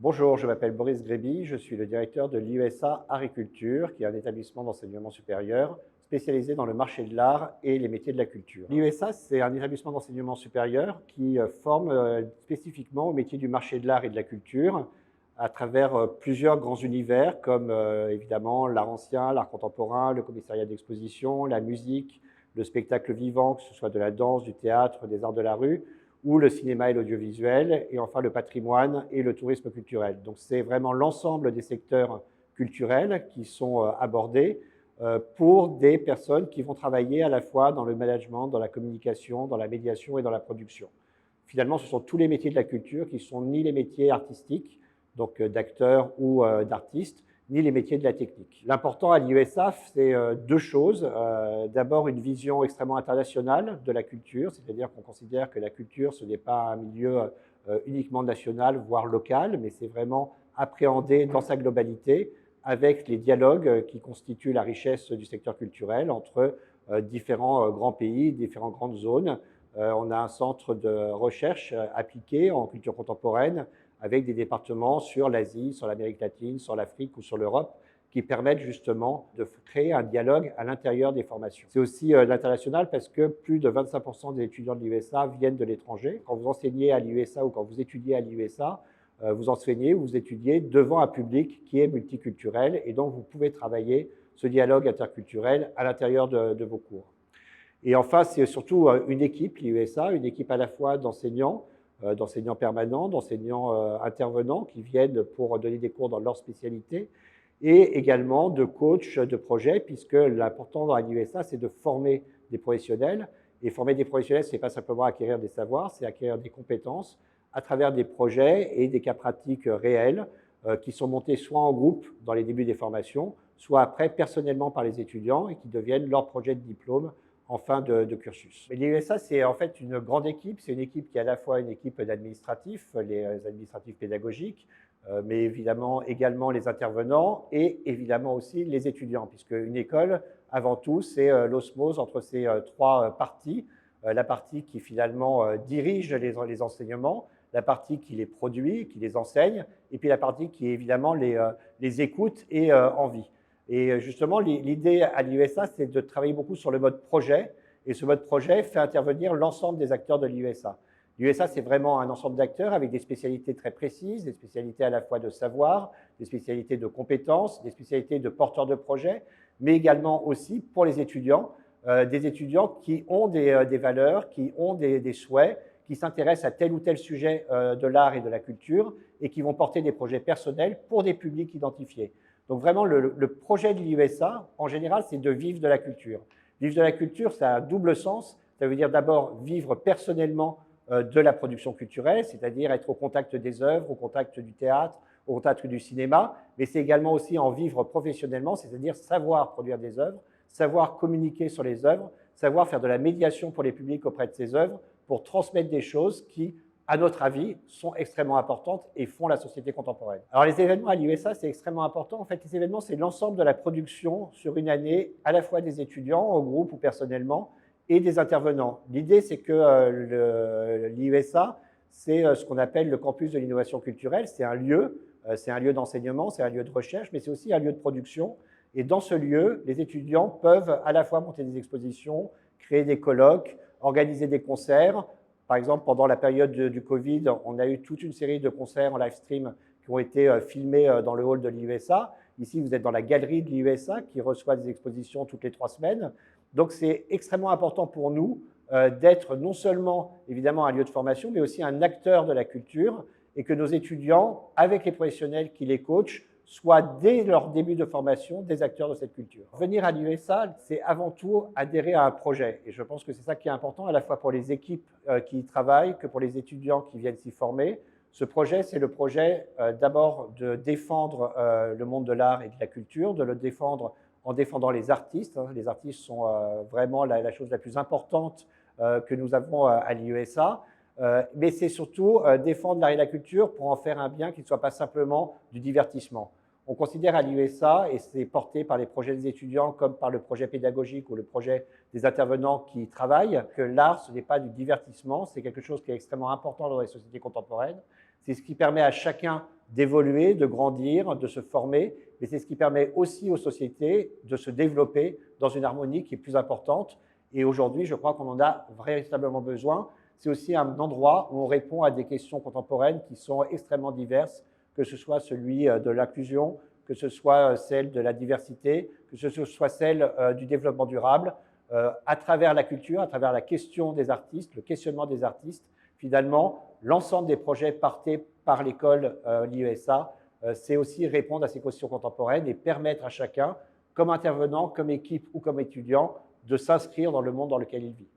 Bonjour, je m'appelle Boris Gréby, je suis le directeur de l'IESA Agriculture, qui est un établissement d'enseignement supérieur spécialisé dans le marché de l'art et les métiers de la culture. L'IESA, c'est un établissement d'enseignement supérieur qui forme spécifiquement au métier du marché de l'art et de la culture à travers plusieurs grands univers comme évidemment l'art ancien, l'art contemporain, le commissariat d'exposition, la musique, le spectacle vivant, que ce soit de la danse, du théâtre, des arts de la rue, ou le cinéma et l'audiovisuel, et enfin le patrimoine et le tourisme culturel. Donc c'est vraiment l'ensemble des secteurs culturels qui sont abordés pour des personnes qui vont travailler à la fois dans le management, dans la communication, dans la médiation et dans la production. Finalement, ce sont tous les métiers de la culture qui ne sont ni les métiers artistiques, donc d'acteurs ou d'artistes, ni les métiers de la technique. L'important à l'IESA, c'est deux choses. D'abord, une vision extrêmement internationale de la culture, c'est-à-dire qu'on considère que la culture, ce n'est pas un milieu uniquement national, voire local, mais c'est vraiment appréhendé dans sa globalité avec les dialogues qui constituent la richesse du secteur culturel entre différents grands pays, différentes grandes zones. On a un centre de recherche appliqué en culture contemporaine avec des départements sur l'Asie, sur l'Amérique latine, sur l'Afrique ou sur l'Europe, qui permettent justement de créer un dialogue à l'intérieur des formations. C'est aussi l'international parce que plus de 25% des étudiants de l'IESA viennent de l'étranger. Quand vous enseignez à l'IESA ou quand vous étudiez à l'IESA, vous enseignez ou vous étudiez devant un public qui est multiculturel et donc vous pouvez travailler ce dialogue interculturel à l'intérieur de vos cours. Et enfin, c'est surtout une équipe, l'IESA, une équipe à la fois d'enseignants permanents, d'enseignants intervenants qui viennent pour donner des cours dans leur spécialité, et également de coachs de projets, puisque l'important dans l'IESA, c'est de former des professionnels. Et former des professionnels, ce n'est pas simplement acquérir des savoirs, c'est acquérir des compétences à travers des projets et des cas pratiques réels qui sont montés soit en groupe dans les débuts des formations, soit après personnellement par les étudiants et qui deviennent leur projet de diplôme en fin de cursus. L'IESA, c'est en fait une grande équipe. C'est une équipe qui est à la fois une équipe d'administratifs, les administratifs pédagogiques, mais évidemment également les intervenants et évidemment aussi les étudiants, puisque une école, avant tout, c'est l'osmose entre ces trois parties. La partie qui finalement dirige les enseignements, la partie qui les produit, qui les enseigne, et puis la partie qui évidemment les écoute et en vit. Et justement, l'idée à l'IESA, c'est de travailler beaucoup sur le mode projet. Et ce mode projet fait intervenir l'ensemble des acteurs de l'IESA. L'IESA, c'est vraiment un ensemble d'acteurs avec des spécialités très précises, des spécialités à la fois de savoir, des spécialités de compétences, des spécialités de porteurs de projets, mais également aussi pour les étudiants, des étudiants qui ont des valeurs, qui ont des souhaits, qui s'intéressent à tel ou tel sujet de l'art et de la culture et qui vont porter des projets personnels pour des publics identifiés. Donc vraiment, le projet de l'IESA, en général, c'est de vivre de la culture. Vivre de la culture, ça a un double sens. Ça veut dire d'abord vivre personnellement de la production culturelle, c'est-à-dire être au contact des œuvres, au contact du théâtre, au contact du cinéma, mais c'est également aussi en vivre professionnellement, c'est-à-dire savoir produire des œuvres, savoir communiquer sur les œuvres, savoir faire de la médiation pour les publics auprès de ces œuvres, pour transmettre des choses qui, à notre avis, sont extrêmement importantes et font la société contemporaine. Alors les événements à l'IESA, c'est extrêmement important. En fait, les événements, c'est l'ensemble de la production sur une année, à la fois des étudiants, en groupe ou personnellement, et des intervenants. L'idée, c'est que l'IESA, c'est ce qu'on appelle le campus de l'innovation culturelle. C'est un lieu d'enseignement, c'est un lieu de recherche, mais c'est aussi un lieu de production. Et dans ce lieu, les étudiants peuvent à la fois monter des expositions, créer des colloques, organiser des concerts. Par exemple, pendant la période du Covid, on a eu toute une série de concerts en live stream qui ont été filmés dans le hall de l'IESA. Ici, vous êtes dans la galerie de l'IESA qui reçoit des expositions toutes les 3 semaines. Donc, c'est extrêmement important pour nous d'être non seulement, évidemment, un lieu de formation, mais aussi un acteur de la culture et que nos étudiants, avec les professionnels qui les coachent, soient dès leur début de formation des acteurs de cette culture. Venir à l'IESA, c'est avant tout adhérer à un projet. Et je pense que c'est ça qui est important, à la fois pour les équipes qui y travaillent que pour les étudiants qui viennent s'y former. Ce projet, c'est le projet d'abord de défendre le monde de l'art et de la culture, de le défendre en défendant les artistes. Les artistes sont vraiment la chose la plus importante que nous avons à l'IESA. Mais c'est surtout défendre l'art et la culture pour en faire un bien qui ne soit pas simplement du divertissement. On considère à l'IESA, et c'est porté par les projets des étudiants comme par le projet pédagogique ou le projet des intervenants qui y travaillent, que l'art, ce n'est pas du divertissement, c'est quelque chose qui est extrêmement important dans les sociétés contemporaines. C'est ce qui permet à chacun d'évoluer, de grandir, de se former, mais c'est ce qui permet aussi aux sociétés de se développer dans une harmonie qui est plus importante. Et aujourd'hui, je crois qu'on en a véritablement besoin. C'est aussi un endroit où on répond à des questions contemporaines qui sont extrêmement diverses, que ce soit celui de l'inclusion, que ce soit celle de la diversité, que ce soit celle du développement durable, à travers la culture, à travers la question des artistes, le questionnement des artistes. Finalement, l'ensemble des projets partés par l'école l'IESA, c'est aussi répondre à ces questions contemporaines et permettre à chacun, comme intervenant, comme équipe ou comme étudiant, de s'inscrire dans le monde dans lequel il vit.